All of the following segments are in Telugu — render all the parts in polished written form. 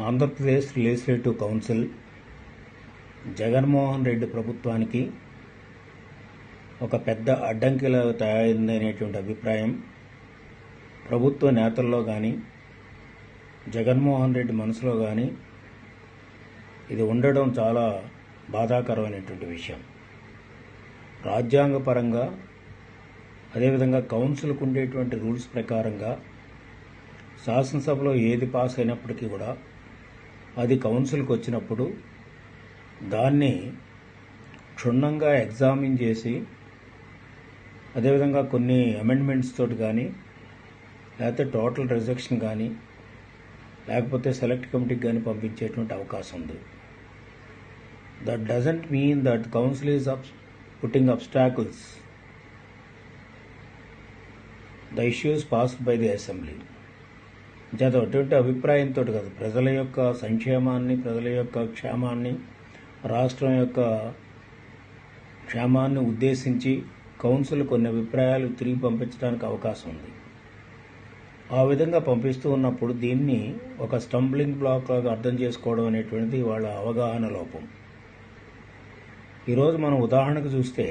ఆంధ్రప్రదేశ్ లెజిస్లేటివ్ కౌన్సిల్ జగన్మోహన్ రెడ్డి ప్రభుత్వానికి ఒక పెద్ద అడ్డంకిలా తయారైందనేటువంటి అభిప్రాయం ప్రభుత్వ నేతల్లో కానీ జగన్మోహన్ రెడ్డి మనసులో కానీ ఇది ఉండడం చాలా బాధాకరమైనటువంటి విషయం. రాజ్యాంగపరంగా అదేవిధంగా కౌన్సిల్కు ఉండేటువంటి రూల్స్ ప్రకారంగా శాసనసభలో ఏది పాస్ అయినప్పటికీ కూడా అది కౌన్సిల్కి వచ్చినప్పుడు దాన్ని క్షుణ్ణంగా ఎగ్జామిన్ చేసి అదేవిధంగా కొన్ని అమెండ్మెంట్స్ తోటి కానీ లేకపోతే టోటల్ రిజెక్షన్ కానీ లేకపోతే సెలెక్ట్ కమిటీకి కానీ పంపించేటువంటి అవకాశం ఉంది. That doesn't mean that council is putting obstacles the issues passed by the assembly. చేత అటువంటి అభిప్రాయంతో కాదు, ప్రజల యొక్క సంక్షేమాన్ని, ప్రజల యొక్క క్షేమాన్ని, రాష్ట్రం యొక్క క్షేమాన్ని ఉద్దేశించి కౌన్సిల్ కొన్ని అభిప్రాయాలు తిరిగి పంపించడానికి అవకాశం ఉంది. ఆ విధంగా పంపిస్తూ ఉన్నప్పుడు దీన్ని ఒక స్టంబ్లింగ్ బ్లాక్ లాగా అర్థం చేసుకోవడం అనేటువంటిది వాళ్ళ అవగాహన లోపం. ఈరోజు మనం ఉదాహరణకు చూస్తే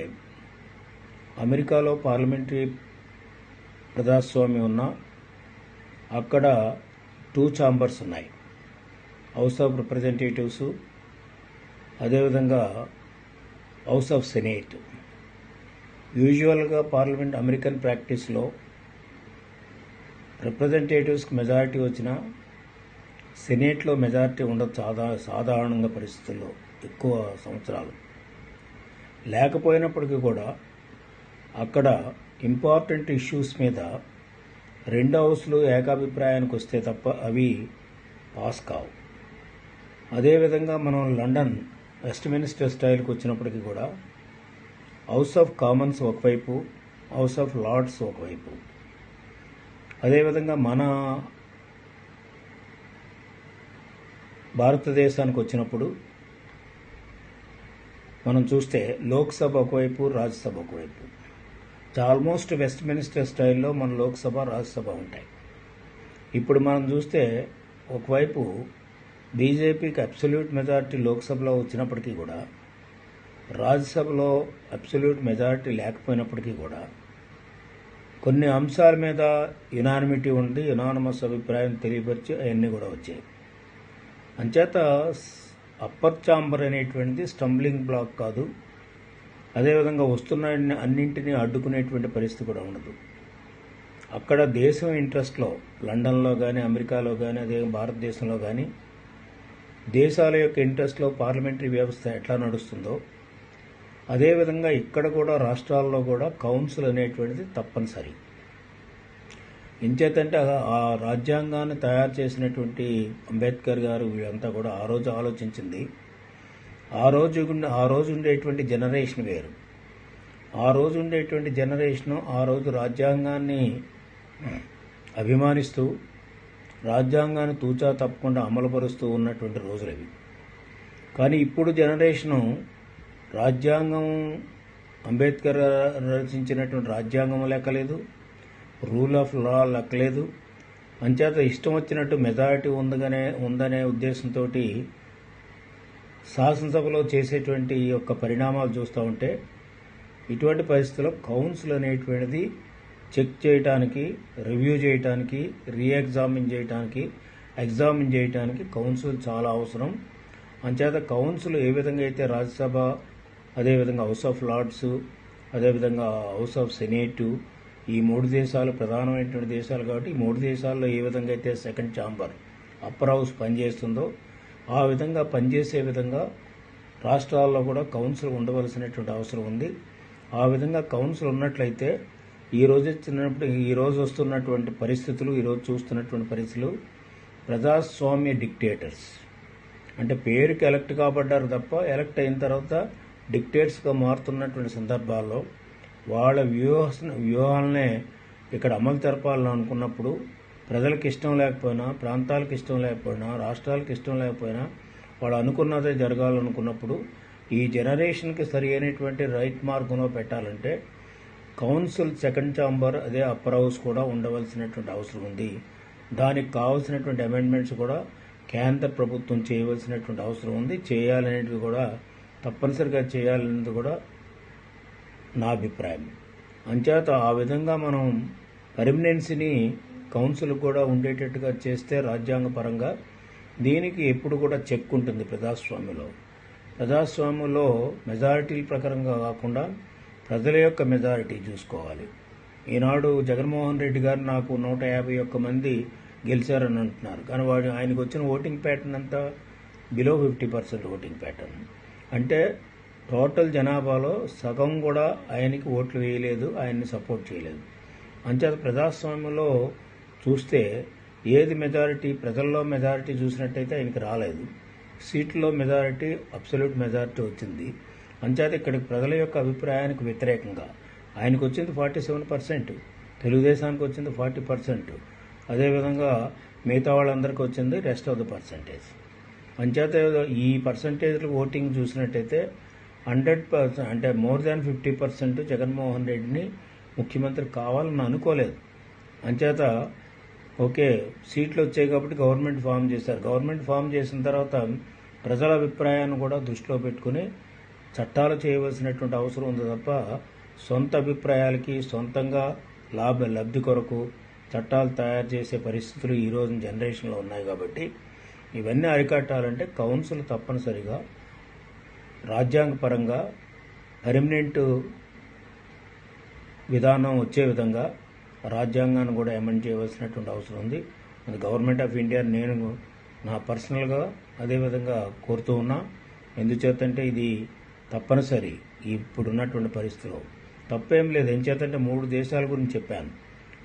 అమెరికాలో పార్లమెంటరీ ప్రజాస్వామ్యం ఉన్న అక్కడ 2 ఛాంబర్స్ ఉన్నాయి, హౌస్ ఆఫ్ రిప్రజెంటేటివ్స్ అదేవిధంగా హౌస్ ఆఫ్ సెనేట్. యూజువల్గా పార్లమెంట్ అమెరికన్ ప్రాక్టీస్లో రిప్రజెంటేటివ్స్కి మెజారిటీ వచ్చినా సెనేట్లో మెజారిటీ ఉండదు సాధారణంగా పరిస్థితుల్లో ఎక్కువ సంవత్సరాలు లేకపోయినప్పటికీ కూడా అక్కడ ఇంపార్టెంట్ ఇష్యూస్ మీద 2 హౌస్లు ఏకాభిప్రాయానికి వస్తే తప్ప అవి పాస్ కావు. అదేవిధంగా మనం లండన్ వెస్ట్మినిస్టర్ స్టైల్కి వచ్చినప్పటికీ కూడా హౌస్ ఆఫ్ కామన్స్ ఒకవైపు, హౌస్ ఆఫ్ లార్డ్స్ ఒకవైపు. అదేవిధంగా మన భారతదేశానికి వచ్చినప్పుడు మనం చూస్తే లోక్సభ ఒకవైపు, రాజ్యసభ ఒకవైపు. ఆల్మోస్ట్ వెస్ట్మినిస్టర్ స్టైల్లో మన లోక్సభ, రాజ్యసభ ఉంటాయి. ఇప్పుడు మనం చూస్తే ఒకవైపు బీజేపీకి అబ్సల్యూట్ మెజారిటీ లోక్సభలో వచ్చినప్పటికీ కూడా, రాజ్యసభలో అబ్సల్యూట్ మెజారిటీ లేకపోయినప్పటికీ కూడా కొన్ని అంశాల మీద యునానిమిటీ ఉండి యునానిమస్ అభిప్రాయం తెలియపరిచి అవన్నీ కూడా వచ్చాయి. అంచేత అప్పర్ ఛాంబర్ అనేటువంటిది స్టంబ్లింగ్ బ్లాక్ కాదు. అదేవిధంగా వస్తున్న అన్నింటినీ అడ్డుకునేటువంటి పరిస్థితి కూడా ఉండదు. అక్కడ దేశం ఇంట్రెస్ట్లో లండన్లో కానీ, అమెరికాలో కానీ, అదే భారతదేశంలో కానీ దేశాల యొక్క ఇంట్రెస్ట్లో పార్లమెంటరీ వ్యవస్థ ఎట్లా నడుస్తుందో అదేవిధంగా ఇక్కడ కూడా రాష్ట్రాల్లో కూడా కౌన్సిల్ అనేటువంటిది తప్పనిసరి. ఇంచేతంటే ఆ రాజ్యాంగాన్ని తయారు చేసినటువంటి అంబేద్కర్ గారు వీళ్ళంతా కూడా ఆ రోజు ఆలోచించింది, ఆ రోజు ఉండేటువంటి జనరేషన్ వేరు. ఆ రోజు ఉండేటువంటి జనరేషను ఆ రోజు రాజ్యాంగాన్ని అభిమానిస్తూ రాజ్యాంగాన్ని తూచా తప్పకుండా అమలుపరుస్తూ ఉన్నటువంటి రోజులు అవి. కానీ ఇప్పుడు జనరేషను రాజ్యాంగం, అంబేద్కర్ రచించినటువంటి రాజ్యాంగం లెక్కలేదు, రూల్ ఆఫ్ లా లెక్కలేదు. అంచేత ఇష్టం వచ్చినట్టు మెజారిటీ ఉందనే ఉద్దేశంతో శాసనసభలో చేసేటువంటి యొక్క పరిణామాలు చూస్తూ ఉంటే ఇటువంటి పరిస్థితుల్లో కౌన్సిల్ అనేటువంటిది చెక్ చేయడానికి, రివ్యూ చేయడానికి, ఎగ్జామిన్ చేయడానికి కౌన్సిల్ చాలా అవసరం. అంచేత కౌన్సిల్ ఏ విధంగా అయితే రాజ్యసభ, అదేవిధంగా హౌస్ ఆఫ్ లార్డ్స్, అదేవిధంగా హౌస్ ఆఫ్ సెనేటు, ఈ 3 దేశాలు ప్రధానమైనటువంటి దేశాలు కాబట్టి ఈ 3 దేశాల్లో ఏ విధంగా అయితే సెకండ్ ఛాంబర్, అప్పర్ హౌస్ పనిచేస్తుందో ఆ విధంగా పనిచేసే విధంగా రాష్ట్రాల్లో కూడా కౌన్సిల్ ఉండవలసినటువంటి అవసరం ఉంది. ఆ విధంగా కౌన్సిల్ ఉన్నట్లయితే ఈ రోజు వస్తున్నటువంటి పరిస్థితులు, ఈరోజు చూస్తున్నటువంటి పరిస్థితులు ప్రజాస్వామ్య డిక్టేటర్స్ అంటే పేరుకి ఎలక్ట్ కాబడ్డారు తప్ప ఎలక్ట్ అయిన తర్వాత డిక్టేటర్స్గా మారుతున్నటువంటి సందర్భాల్లో వాళ్ళ వ్యూహాలనే ఇక్కడ అమలు జరపాలని అనుకున్నప్పుడు ప్రజలకు ఇష్టం లేకపోయినా, ప్రాంతాలకు ఇష్టం లేకపోయినా, రాష్ట్రాలకు ఇష్టం లేకపోయినా వాళ్ళు అనుకున్నదే జరగాలనుకున్నప్పుడు ఈ జనరేషన్కి సరి అయినటువంటి రైట్ మార్గంలో పెట్టాలంటే కౌన్సిల్ సెకండ్ ఛాంబర్, అదే అప్పర్ హౌస్ కూడా ఉండవలసినటువంటి అవసరం ఉంది. దానికి కావాల్సినటువంటి అమెండ్మెంట్స్ కూడా కేంద్ర ప్రభుత్వం చేయవలసినటువంటి అవసరం ఉంది. చేయాలనేది కూడా తప్పనిసరిగా చేయాలనేది కూడా నా అభిప్రాయం. అంచేత ఆ విధంగా మనం పర్మనెన్సీని కౌన్సిల్ కూడా ఉండేటట్టుగా చేస్తే రాజ్యాంగపరంగా దీనికి ఎప్పుడు కూడా చెక్ ఉంటుంది. ప్రజాస్వామ్యంలో మెజారిటీల ప్రకారంగా కాకుండా ప్రజల యొక్క మెజారిటీ చూసుకోవాలి. ఈనాడు జగన్మోహన్ రెడ్డి గారు నాకు 151 మంది గెలిచారని అంటున్నారు, కానీ ఆయనకు వచ్చిన ఓటింగ్ ప్యాటర్న్ అంతా బిలో 50% ఓటింగ్ ప్యాటర్న్. అంటే టోటల్ జనాభాలో సగం కూడా ఆయనకి ఓట్లు వేయలేదు, ఆయన్ని సపోర్ట్ చేయలేదు. అంచేత ప్రజాస్వామ్యంలో చూస్తే ఏది మెజారిటీ, ప్రజల్లో మెజారిటీ చూసినట్టయితే ఆయనకి రాలేదు. సీట్లలో మెజారిటీ, అబ్సల్యూట్ మెజారిటీ వచ్చింది. అంచేత ఇక్కడికి ప్రజల యొక్క అభిప్రాయానికి వ్యతిరేకంగా ఆయనకు వచ్చింది 47%, తెలుగుదేశానికి వచ్చింది 40%, అదేవిధంగా మిగతా వాళ్ళందరికీ వచ్చింది రెస్ట్ ఆఫ్ ద పర్సంటేజ్. అంచేత ఈ పర్సంటేజ్లు ఓటింగ్ చూసినట్టయితే 100% అంటే మోర్ దాన్ 50% జగన్మోహన్ రెడ్డిని ముఖ్యమంత్రి కావాలని అనుకోలేదు. అంచేత ఓకే, సీట్లు వచ్చాయి కాబట్టి గవర్నమెంట్ ఫామ్ చేశారు. గవర్నమెంట్ ఫామ్ చేసిన తర్వాత ప్రజల అభిప్రాయాన్ని కూడా దృష్టిలో పెట్టుకుని చట్టాలు చేయవలసినటువంటి అవసరం ఉంది తప్ప సొంత అభిప్రాయాలకి సొంతంగా లబ్ధి కొరకు చట్టాలు తయారు చేసే పరిస్థితులు ఈ రోజు జనరేషన్లో ఉన్నాయి. కాబట్టి ఇవన్నీ అరికట్టాలంటే కౌన్సిల్ తప్పనిసరిగా రాజ్యాంగపరంగా పర్మనెంట్ విధానం వచ్చే విధంగా రాజ్యాంగాన్ని కూడా అమెండ్ చేయవలసినటువంటి అవసరం ఉంది. అది గవర్నమెంట్ ఆఫ్ ఇండియా నేను నా పర్సనల్గా అదేవిధంగా కోరుతూ ఉన్నా. ఎందుచేతంటే ఇది తప్పనిసరి ఇప్పుడున్నటువంటి పరిస్థితిలో. తప్పేం లేదు. ఎంచేతంటే 3 దేశాల గురించి చెప్పాను.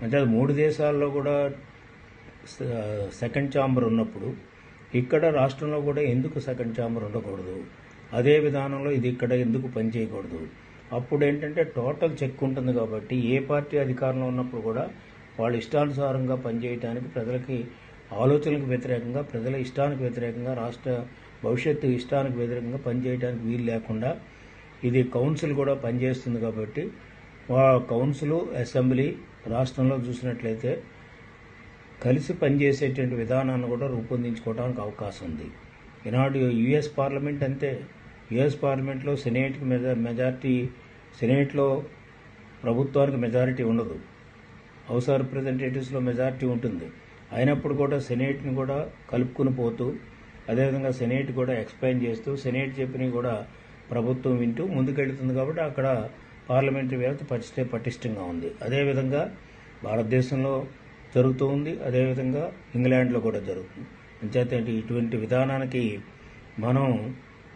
అంటే 3 దేశాల్లో కూడా సెకండ్ ఛాంబర్ ఉన్నప్పుడు ఇక్కడ రాష్ట్రంలో కూడా ఎందుకు సెకండ్ ఛాంబర్ ఉండకూడదు, అదే విధానంలో ఇది ఇక్కడ ఎందుకు పనిచేయకూడదు? అప్పుడు ఏంటంటే టోటల్ చెక్ ఉంటుంది కాబట్టి ఏ పార్టీ అధికారంలో ఉన్నప్పుడు కూడా వాళ్ళ ఇష్టానుసారంగా పనిచేయడానికి, ప్రజలకి ఆలోచనలకు వ్యతిరేకంగా, ప్రజల ఇష్టానికి వ్యతిరేకంగా, రాష్ట్ర భవిష్యత్తు ఇష్టానికి వ్యతిరేకంగా పనిచేయడానికి వీలు లేకుండా ఇది కౌన్సిల్ కూడా పనిచేస్తుంది. కాబట్టి కౌన్సిల్, అసెంబ్లీ రాష్ట్రంలో చూసినట్లయితే కలిసి పనిచేసేటువంటి విధానాన్ని కూడా రూపొందించుకోవడానికి అవకాశం ఉంది. ఈనాడు యుఎస్ పార్లమెంట్ అంతే. యుఎస్ పార్లమెంట్లో సెనేట్కి మెజారిటీ, సెనేట్లో ప్రభుత్వానికి మెజారిటీ ఉండదు, హౌస్ ఆఫ్ రిప్రజెంటేటివ్స్లో మెజారిటీ ఉంటుంది. అయినప్పుడు కూడా సెనేట్ని కూడా కలుపుకుని పోతూ, అదేవిధంగా సెనేట్ కూడా ఎక్స్ప్లెయిన్ చేస్తూ, సెనేట్ చెప్పినవి కూడా ప్రభుత్వం వింటూ ముందుకెళ్తుంది. కాబట్టి అక్కడ పార్లమెంటరీ వ్యవస్థ పటిష్టంగా ఉంది. అదేవిధంగా భారతదేశంలో జరుగుతూ ఉంది, అదేవిధంగా ఇంగ్లాండ్లో కూడా జరుగుతుంది. అంచేత ఇటువంటి విధానానికి మనం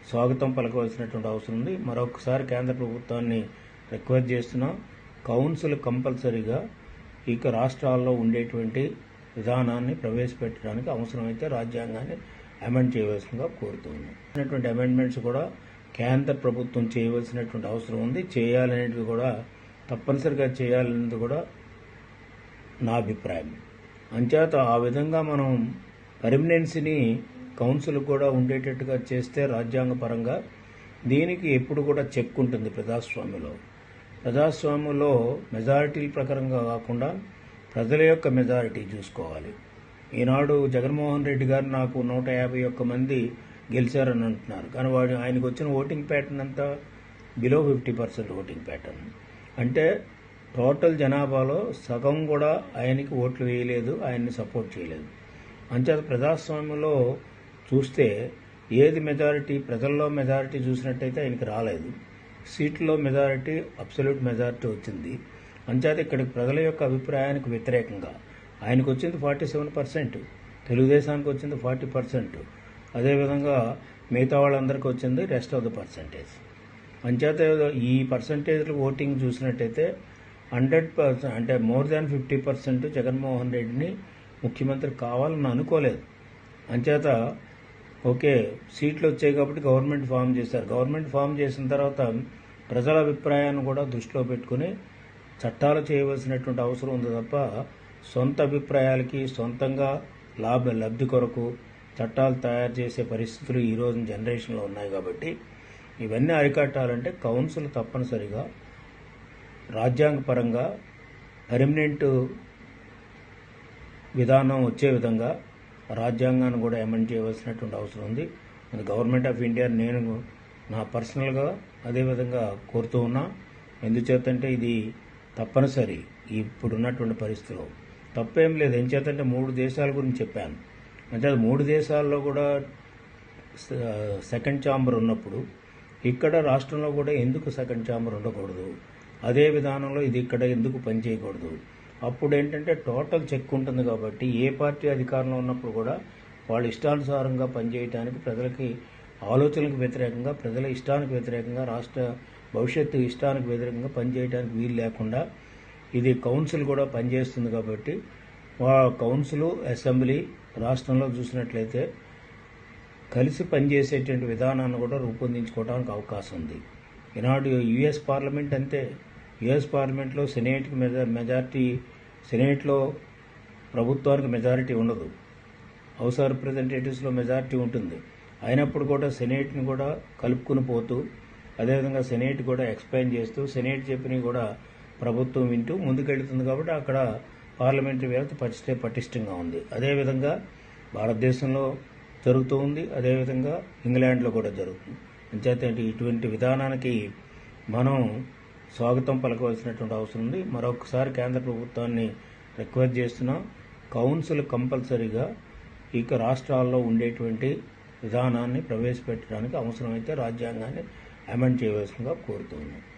స్వాగతం పలకవలసినటువంటి అవసరం ఉంది. మరొకసారి కేంద్ర ప్రభుత్వాన్ని రిక్వెస్ట్ చేస్తున్నాం, కౌన్సిల్ కంపల్సరీగా ఇక రాష్ట్రాల్లో ఉండేటువంటి విధానాన్ని ప్రవేశపెట్టడానికి అవసరమైతే రాజ్యాంగాన్ని అమెండ్ చేయవలసిందిగా కోరుతున్నాం. అటువంటి అమెండ్మెంట్స్ కూడా కేంద్ర ప్రభుత్వం చేయవలసినటువంటి అవసరం ఉంది. చేయాలనేది కూడా తప్పనిసరిగా చేయాలనేది కూడా నా అభిప్రాయం. అంచేత ఆ విధంగా మనం పర్మనెన్సీని కౌన్సిల్ కూడా ఉండేటట్టుగా చేస్తే రాజ్యాంగపరంగా దీనికి ఎప్పుడు కూడా చెక్ ఉంటుంది. ప్రజాస్వామ్యంలో మెజారిటీల ప్రకారంగా కాకుండా ప్రజల యొక్క మెజారిటీ చూసుకోవాలి. ఈనాడు జగన్మోహన్ రెడ్డి గారు నాకు 151 మంది గెలిచారని అంటున్నారు, కానీ ఆయనకు వచ్చిన ఓటింగ్ ప్యాటర్న్ అంతా బిలో 50% ఓటింగ్ ప్యాటర్న్. అంటే టోటల్ జనాభాలో సగం కూడా ఆయనకి ఓట్లు వేయలేదు, ఆయన్ని సపోర్ట్ చేయలేదు. అంచేత ప్రజాస్వామ్యంలో చూస్తే ఏది మెజారిటీ, ప్రజల్లో మెజారిటీ చూసినట్టయితే ఆయనకి రాలేదు. సీట్లలో మెజారిటీ, అబ్సల్యూట్ మెజారిటీ వచ్చింది. అంచేత ఇక్కడికి ప్రజల యొక్క అభిప్రాయానికి వ్యతిరేకంగా ఆయనకు వచ్చింది 47%, తెలుగుదేశానికి వచ్చింది 40%, అదేవిధంగా మిగతా వాళ్ళందరికీ వచ్చింది రెస్ట్ ఆఫ్ ద పర్సంటేజ్. అంచేత ఈ పర్సంటేజ్లు ఓటింగ్ చూసినట్టయితే 100% అంటే మోర్ దాన్ 50% జగన్మోహన్ రెడ్డిని ముఖ్యమంత్రి కావాలని అనుకోలేదు. అంచేత ఓకే, సీట్లు వచ్చాయి కాబట్టి గవర్నమెంట్ ఫామ్ చేశారు. గవర్నమెంట్ ఫామ్ చేసిన తర్వాత ప్రజల అభిప్రాయాన్ని కూడా దృష్టిలో పెట్టుకుని చట్టాలు చేయవలసినటువంటి అవసరం ఉంది తప్ప సొంత అభిప్రాయాలకి సొంతంగా లబ్ధి కొరకు చట్టాలు తయారు చేసే పరిస్థితులు ఈ రోజు జనరేషన్లో ఉన్నాయి. కాబట్టి ఇవన్నీ అరికట్టాలంటే కౌన్సిల్ తప్పనిసరిగా రాజ్యాంగపరంగా పర్మనెంట్ విధానం వచ్చే విధంగా రాజ్యాంగాన్ని కూడా అమెండ్ చేయవలసినటువంటి అవసరం ఉంది. అది గవర్నమెంట్ ఆఫ్ ఇండియా నేను నా పర్సనల్గా అదేవిధంగా కోరుతూ ఉన్నా. ఎందుచేతంటే ఇది తప్పనిసరి ఇప్పుడున్నటువంటి పరిస్థితిలో. తప్పేం లేదు. ఎంచేతంటే 3 దేశాల గురించి చెప్పాను. అంటే అది 3 దేశాల్లో కూడా సెకండ్ ఛాంబర్ ఉన్నప్పుడు ఇక్కడ రాష్ట్రంలో కూడా ఎందుకు సెకండ్ ఛాంబర్ ఉండకూడదు? అదే విధానంలో ఇది ఇక్కడ ఎందుకు పనిచేయకూడదు? అప్పుడు ఏంటంటే టోటల్ చెక్ ఉంటుంది కాబట్టి ఏ పార్టీ అధికారంలో ఉన్నప్పుడు కూడా వాళ్ళ ఇష్టానుసారంగా పనిచేయడానికి ప్రజలకి ఆలోచనలకు వ్యతిరేకంగా, ప్రజల ఇష్టానికి వ్యతిరేకంగా, రాష్ట్ర భవిష్యత్తు ఇష్టానికి వ్యతిరేకంగా పనిచేయడానికి వీలు లేకుండా ఇది కౌన్సిల్ కూడా పనిచేస్తుంది కాబట్టి కౌన్సిల్, అసెంబ్లీ రాష్ట్రంలో చూసినట్లయితే కలిసి పనిచేసేటువంటి విధానాన్ని కూడా రూపొందించుకోవడానికి అవకాశం ఉంది. ఈనాడు యుఎస్ పార్లమెంట్ అంతే. యుఎస్ పార్లమెంట్లో సెనేట్కి మెజారిటీ, సెనేట్లో ప్రభుత్వానికి మెజారిటీ ఉండదు. హౌస్ ఆఫ్ రిప్రజెంటేటివ్స్లో మెజారిటీ ఉంటుంది. అయినప్పుడు కూడా సెనేట్ని కూడా కలుపుకుని పోతూ, అదేవిధంగా సెనేట్ కూడా ఎక్స్ప్లెయిన్ చేస్తూ, సెనేట్ చెప్పినవి కూడా ప్రభుత్వం వింటూ ముందుకెళ్తుంది కాబట్టి అక్కడ పార్లమెంటరీ వ్యవస్థ పటిష్టంగా ఉంది. అదేవిధంగా భారతదేశంలో జరుగుతూ ఉంది. అదేవిధంగా ఇంగ్లాండ్లో కూడా జరుగుతుంది. అంచేత ఇటువంటి విధానానికి మనం స్వాగతం పలకవలసినటువంటి అవసరం ఉంది. మరొకసారి కేంద్ర ప్రభుత్వాన్ని రిక్వెస్ట్ చేస్తున్నాం. కౌన్సిల్ కంపల్సరీగా ఇక రాష్ట్రాల్లో ఉండేటువంటి విధానాన్ని ప్రవేశపెట్టడానికి అవసరమైతే రాజ్యాంగాన్ని అమెండ్ చేయవలసిందిగా కోరుతున్నాం.